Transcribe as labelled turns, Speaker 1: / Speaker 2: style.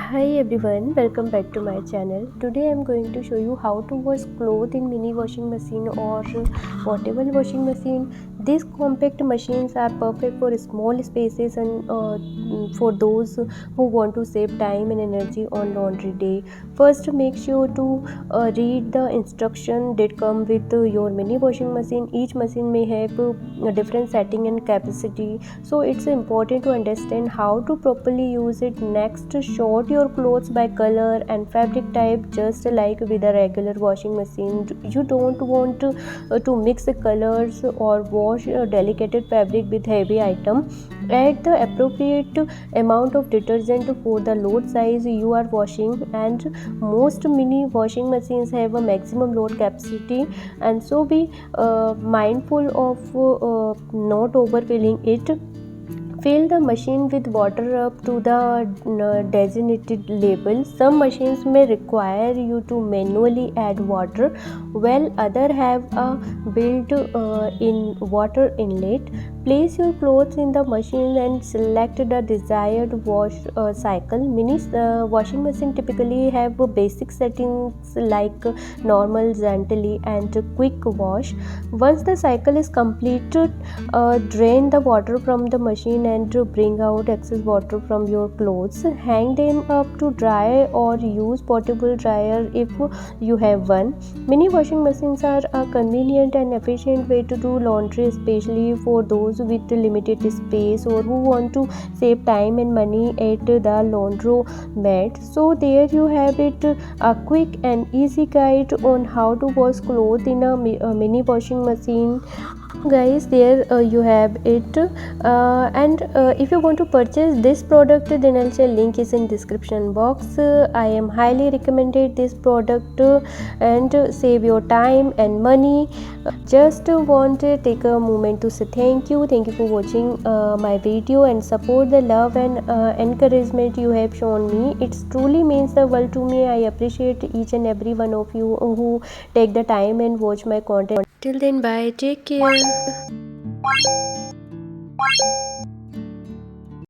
Speaker 1: Hi everyone, welcome back to my channel. Today I'm going to show you how to wash clothes in mini washing machine or portable washing machine. These compact machines are perfect for small spaces and for those who want to save time and energy on laundry day. First, make sure to read the instruction that come with your mini washing machine. Each machine may have a different setting and capacity, so it's important to understand how to properly use it. Next, sort your clothes by color and fabric type, just like with a regular washing machine. You don't want to mix the colors or wash a delicate fabric with heavy item. Add the appropriate amount of detergent for the load size you are washing, and most mini washing machines have a maximum load capacity, and so be mindful of not overfilling it. Fill the machine with water up to the designated level. Some machines may require you to manually add water, while others have a built-in water inlet. Place your clothes in the machine and select the desired wash cycle. Mini washing machine typically have basic settings like normal, gently, and quick wash. Once the cycle is completed, drain the water from the machine and bring out excess water from your clothes. Hang them up to dry or use portable dryer if you have one. Mini washing machines are a convenient and efficient way to do laundry, especially for those with limited space or who want to save time and money at the laundromat. So there you have it, a quick and easy guide on how to wash clothes in a mini washing machine. Guys, there you have it, and if you want to purchase this product, then I'll say link is in description box. I am highly recommended this product, and save your time and money. Just want to take a moment to say thank you for watching my video and support the love and encouragement you have shown me. It truly means the world to me. I appreciate each and every one of you who take the time and watch my content. Till then, bye, take care.